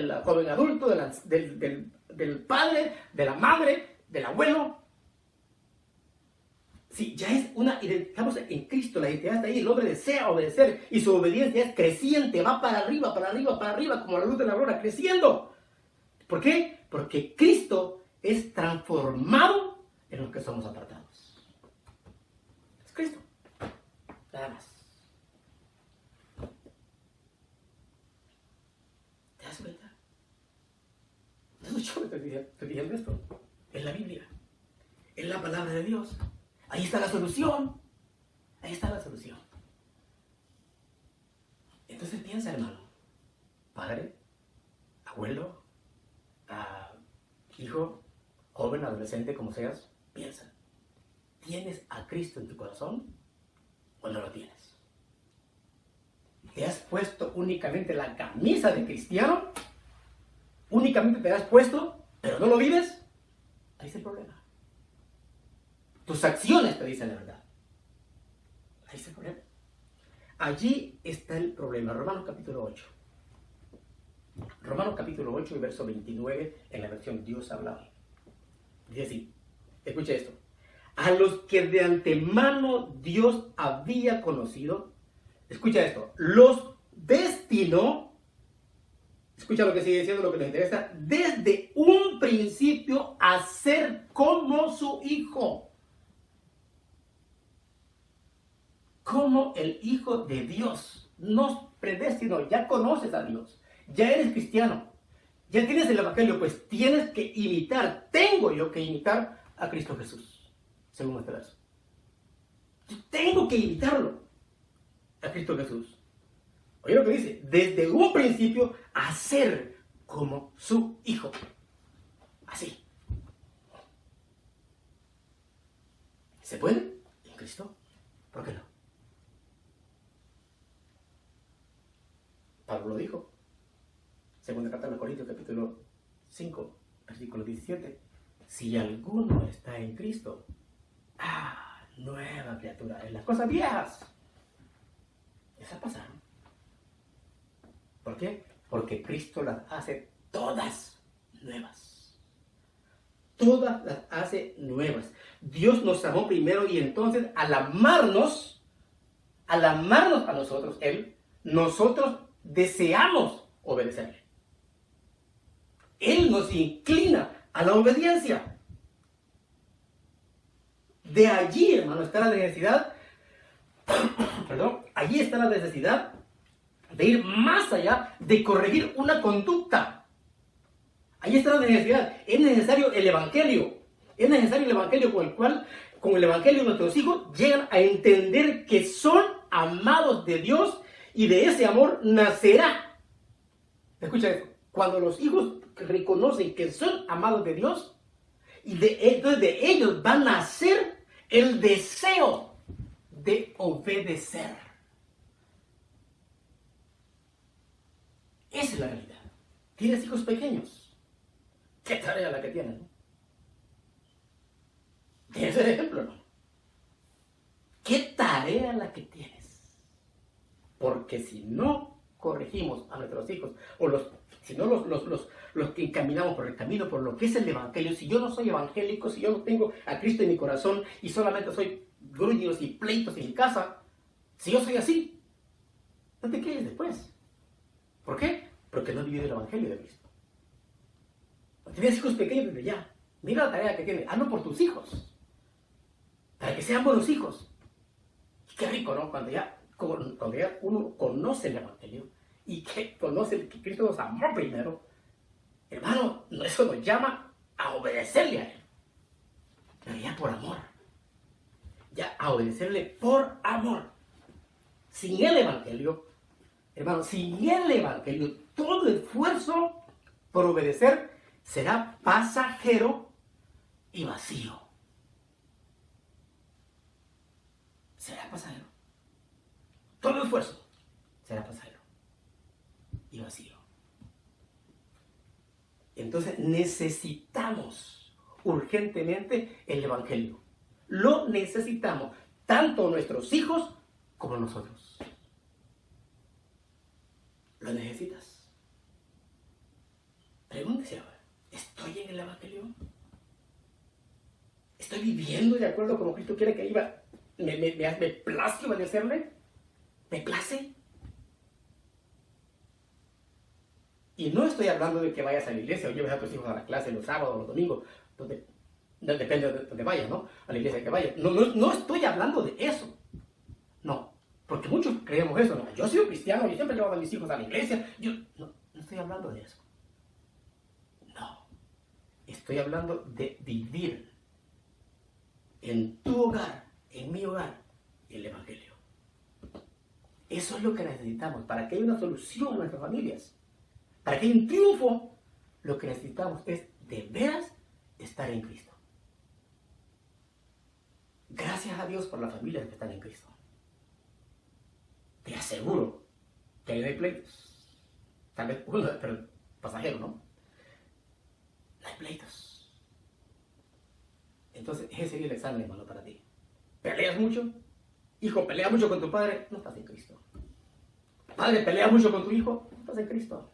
adulto, del padre, de la madre, del abuelo. Sí, ya es estamos en Cristo, la identidad está ahí, el hombre desea obedecer y su obediencia es creciente, va para arriba, como la luz de la aurora, creciendo. ¿Por qué? Porque Cristo es transformado en los que somos apartados. Es Cristo. Nada más. ¿Te das cuenta? No yo estoy diciendo esto. Es la Biblia. Es la palabra de Dios. Ahí está la solución. Ahí está la solución. Entonces piensa, hermano. Padre, abuelo, hijo, joven, adolescente, como seas, piensa. ¿Tienes a Cristo en tu corazón o no lo tienes? ¿Te has puesto únicamente la camisa de cristiano? ¿Únicamente te has puesto, pero no lo vives? Ahí está el problema. Tus acciones te dicen la verdad. Ahí está el problema. Allí está el problema. Romanos capítulo 8. Romanos capítulo 8 y verso 29 en la versión Dios habla hoy. Dice así, escuche esto. A los que de antemano Dios había conocido, escucha esto, los destinó, escucha lo que sigue diciendo, lo que nos interesa, desde un principio a ser como su Hijo. Como el Hijo de Dios. Nos predestinó, ya conoces a Dios. Ya eres cristiano, ya tienes el Evangelio, pues tienes que tengo yo que imitar a Cristo Jesús, según este verso. Yo tengo que imitarlo, a Cristo Jesús. Oye lo que dice, desde un principio a ser como su Hijo. Así. ¿Se puede? ¿En Cristo? ¿Por qué no? Pablo lo dijo. Segunda carta de Corintios, capítulo 5, versículo 17. Si alguno está en Cristo, nueva criatura. En las cosas viejas, esas pasaron. ¿Por qué? Porque Cristo las hace todas nuevas. Todas las hace nuevas. Dios nos amó primero y entonces al amarnos a nosotros, Él nosotros deseamos obedecerle. Él nos inclina a la obediencia. De allí, hermano, está la necesidad, allí está la necesidad de ir más allá de corregir una conducta. Ahí está la necesidad. Es necesario el Evangelio. Es necesario el Evangelio con el Evangelio nuestros hijos llegan a entender que son amados de Dios y de ese amor nacerá. Escucha esto. Cuando los hijos reconocen que son amados de Dios, entonces de ellos va a nacer el deseo de obedecer. Esa es la realidad. ¿Tienes hijos pequeños? ¿Qué tarea la que tienes? ¿No? Tienes el ejemplo, ¿no? ¿Qué tarea la que tienes? Porque si no corregimos a nuestros hijos, si no los que encaminamos por el camino, por lo que es el Evangelio, si yo no soy evangélico, si yo no tengo a Cristo en mi corazón y solamente soy gruñidos y pleitos en mi casa, si yo soy así, no te quedes después. ¿Por qué? Porque no has vivido el Evangelio de Cristo. Tienes hijos pequeños desde ya. Mira la tarea que tienes. Hazlo por tus hijos. Para que sean buenos hijos. Y qué rico, ¿no? Cuando ya uno conoce el Evangelio y que conoce que Cristo nos amó primero, hermano, eso nos llama a obedecerle a Él. Pero ya por amor. Ya a obedecerle por amor. Sin el Evangelio, hermano, sin el Evangelio, todo esfuerzo por obedecer será pasajero y vacío. Será pasajero. Todo esfuerzo será pasajero y vacío. Entonces necesitamos urgentemente el Evangelio. Lo necesitamos, tanto nuestros hijos como nosotros. ¿Lo necesitas? Pregúntese ahora, ¿estoy en el Evangelio? ¿Estoy viviendo de acuerdo como Cristo quiere que viva? ¿Me place obedecerle? ¿Me place? Y no estoy hablando de que vayas a la iglesia o lleves a tus hijos a la clase los sábados o los domingos, depende de donde vayas, ¿no? A la iglesia que vayas. No estoy hablando de eso. No, porque muchos creemos eso, ¿no? Yo soy cristiano, yo siempre llevo a mis hijos a la iglesia. No estoy hablando de eso. No, estoy hablando de vivir en tu hogar, en mi hogar, el Evangelio. Eso es lo que necesitamos. Para que haya una solución a nuestras familias, para que haya un triunfo, lo que necesitamos es de veras estar en Cristo. Gracias a Dios por las familias que están en Cristo. Te aseguro que ahí no hay pleitos. Tal vez uno, pero pasajero, ¿no? No hay pleitos. Entonces, ese sería el examen, hermano, para ti. ¿Peleas mucho? Hijo, ¿pelea mucho con tu padre? No estás en Cristo. Padre, ¿pelea mucho con tu hijo? No estás en Cristo.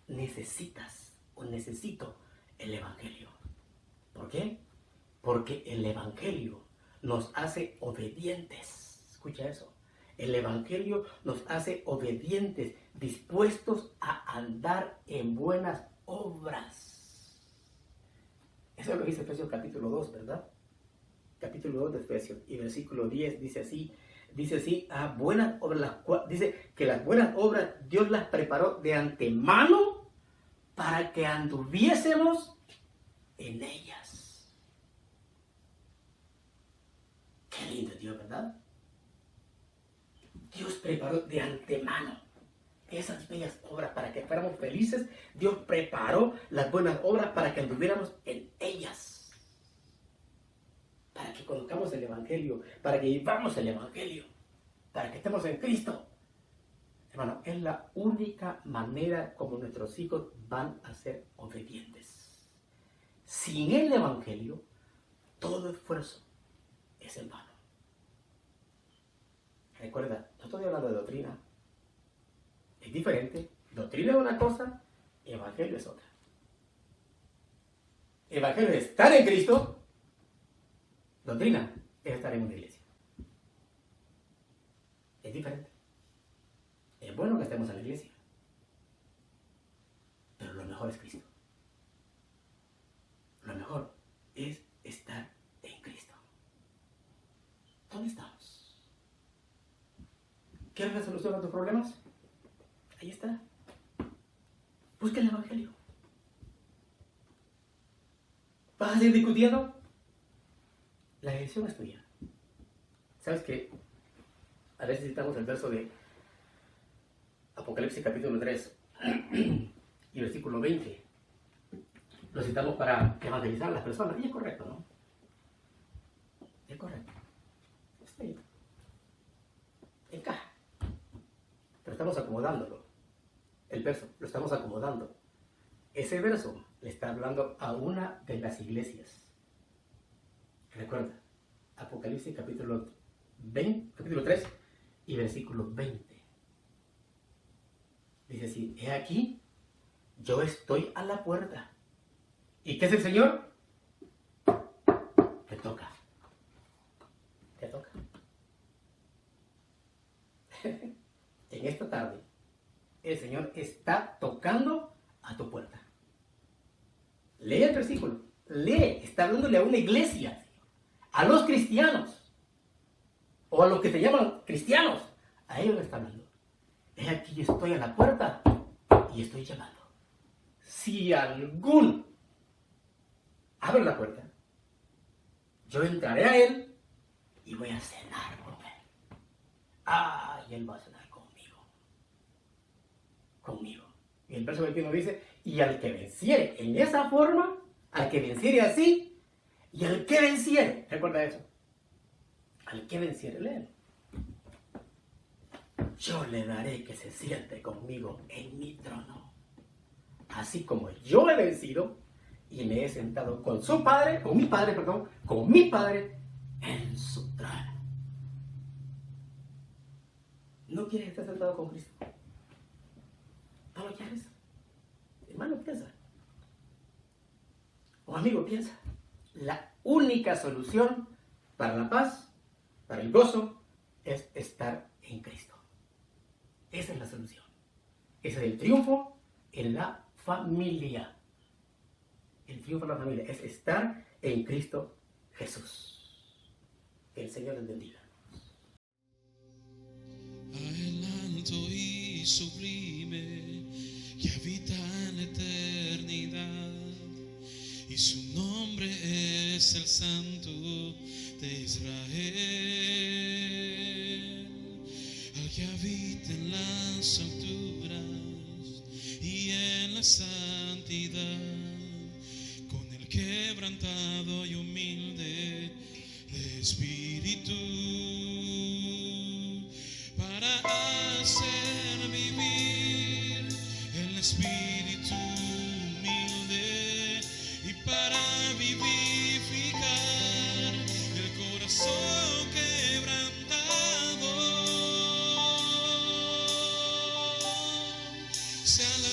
Necesito el Evangelio. ¿Por qué? Porque el Evangelio nos hace obedientes. Escucha eso. El Evangelio nos hace obedientes, dispuestos a andar en buenas obras. Eso es lo que dice Efesios capítulo 2, ¿verdad? Capítulo 2 de Efesios y versículo 10 dice así, buenas obras, dice que las buenas obras Dios las preparó de antemano para que anduviésemos en ellas. Qué lindo Dios, ¿verdad? Dios preparó de antemano esas bellas obras para que fuéramos felices. Dios preparó las buenas obras para que anduviéramos en ellas. Para que conozcamos el Evangelio, para que vivamos el Evangelio, para que estemos en Cristo. Hermano, es la única manera como nuestros hijos van a ser obedientes. Sin el Evangelio, todo esfuerzo es en vano. Recuerda, no estoy hablando de doctrina. Es diferente. Doctrina es una cosa, Evangelio es otra. Evangelio es estar en Cristo. Doctrina es estar en una iglesia. Es diferente. Es bueno que estemos en la iglesia, pero lo mejor es Cristo. Lo mejor es estar en Cristo. ¿Dónde estamos? ¿Quieres la solución a tus problemas? Ahí está. Busca el Evangelio. ¿Vas a seguir discutiendo? La elección es tuya. ¿Sabes qué? A veces citamos el verso de Apocalipsis capítulo 3 y versículo 20. Lo citamos para evangelizar a las personas. Y es correcto, ¿no? Es correcto. Está ahí. Encaja. Pero estamos acomodándolo. El verso, lo estamos acomodando. Ese verso le está hablando a una de las iglesias. Recuerda, Apocalipsis capítulo 3 y versículo 20. Dice así: he aquí, yo estoy a la puerta. ¿Y qué es el Señor? Te toca. Te toca. En esta tarde, el Señor está tocando a tu puerta. Lee el versículo. Lee. Está hablándole a una iglesia. A los cristianos. O a los que se llaman cristianos. A ellos le está hablando. He aquí, estoy a la puerta y estoy llamando. Si algún abre la puerta, yo entraré a él y voy a cenar con él. Y él va a cenar conmigo. Conmigo. Y el verso 21 dice: y al que venciere en esa forma, al que venciere así, y al que venciere, recuerda eso, al que venciere, léelo, yo le daré que se siente conmigo en mi trono, así como yo he vencido y me he sentado con mi Padre en su trono. ¿No quieres estar sentado con Cristo? ¿No lo quieres? Hermano, piensa. O amigo, piensa. La única solución para la paz, para el gozo, es estar en Cristo. Esa es la solución. Ese es el triunfo en la familia. El triunfo en la familia es estar en Cristo Jesús. Que el Señor les bendiga. El alto y sublime que habita en la eternidad, y su nombre es el Santo de Israel, al que habita en las alturas y en la santidad, con el quebrantado y humilde de espíritu, para hacer vivir el espíritu humilde y para vivificar el corazón quebrantado. Sea la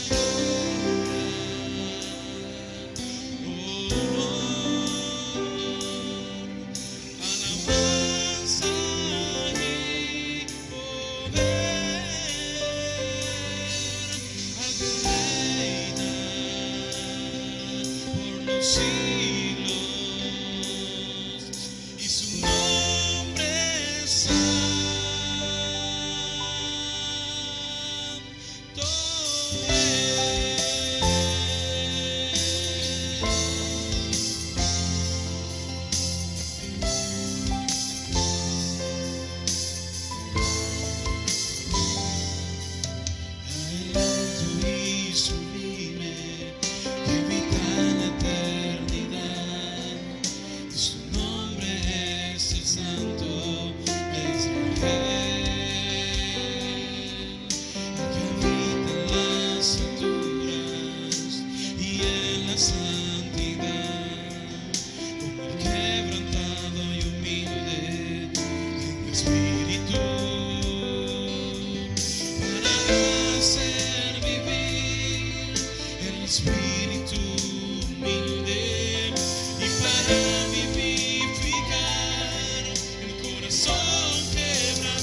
corazón quebrantado.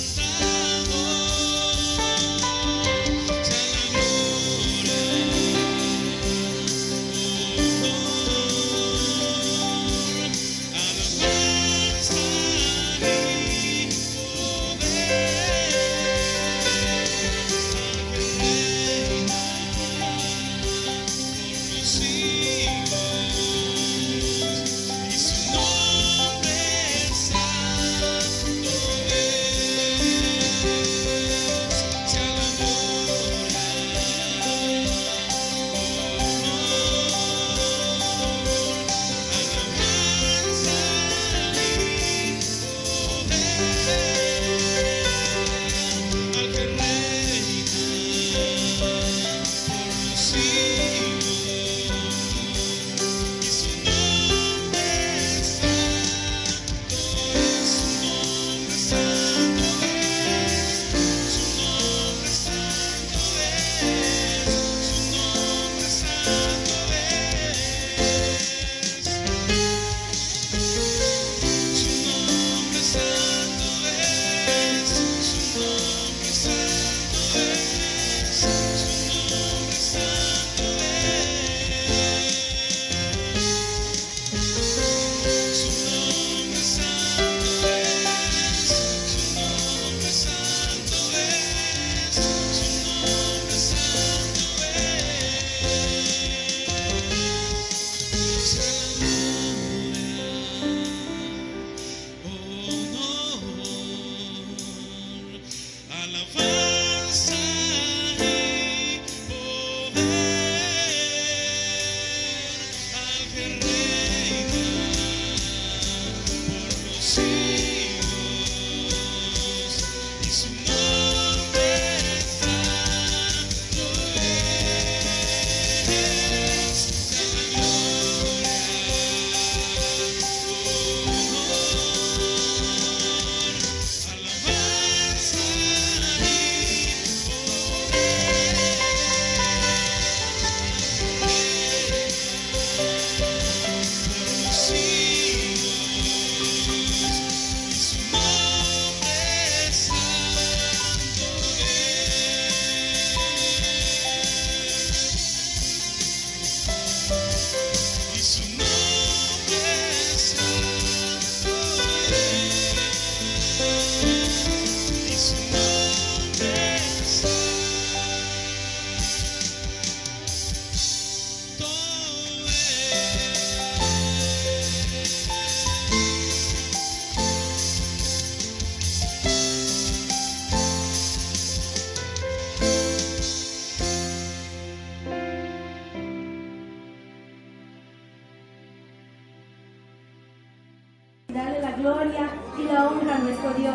gloria y la honra a nuestro Dios.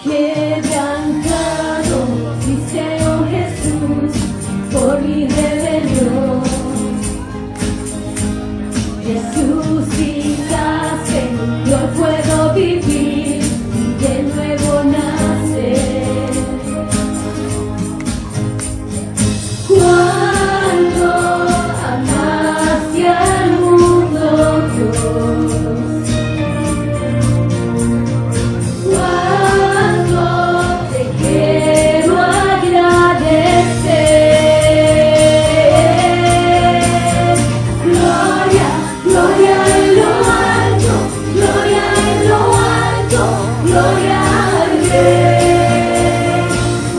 Quebrantado, dice oh Jesús, por mi rebelión. Resucitaste, yo puedo vivir y de nuevo nacer. Cuando amaste al mundo, Dios, cuando te quiero agradecer. Gloria, gloria en lo alto, gloria en lo alto, gloria al Rey.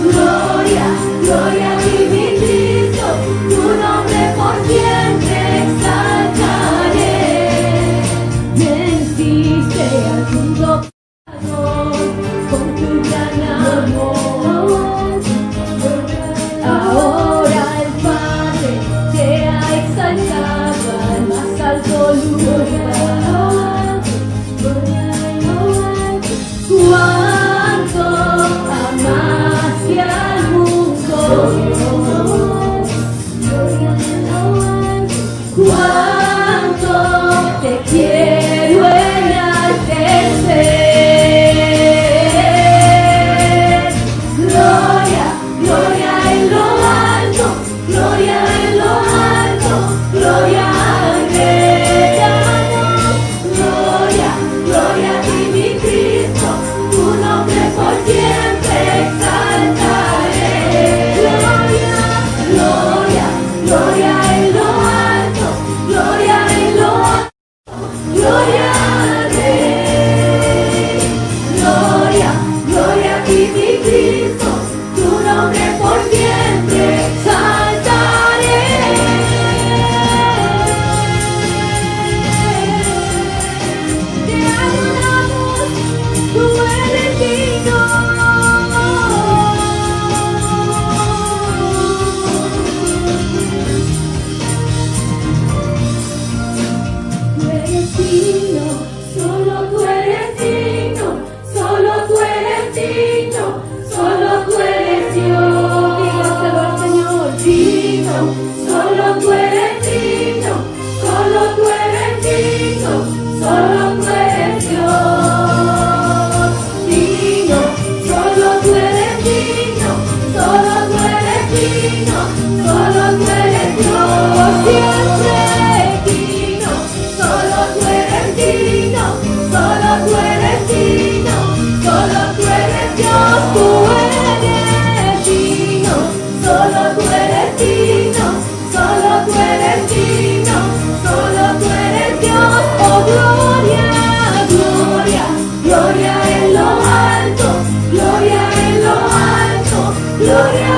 Gloria, gloria a ti, mi Cristo, tu nombre por siempre exaltaré. Venciste al mundo con tu gran amor. Ahora el Padre te ha exaltado al más alto lugar. Cuánto amaste al mundo, cuánto te quiero enaltecer. Gloria, gloria en lo alto, gloria en lo alto, gloria al Rey. Gloria, gloria a ti, mi Cristo, tu nombre por siempre exaltaré. Gloria, gloria, gloria en lo alto, gloria en lo alto, gloria al Rey. Gloria, gloria a ti, mi Cristo, tu nombre por siempre exaltaré. Te adoramos, tú eres digno. Tú eres digno, solo tú eres digno, solo tú eres digno, solo tú eres Dios. Dígaselo al Señor. Digno, solo tú eres digno, solo tú eres digno, solo tú eres Dios. Digno, solo tú eres digno, solo tú eres digno, solo tú eres Dios. Siempre digno, solo tú eres digno, solo tú eres digno, solo tú eres Dios. Tú eres digno, solo tú eres digno, solo tú eres digno, solo tú eres Dios. Oh gloria, gloria, gloria en lo alto, gloria en lo alto, gloria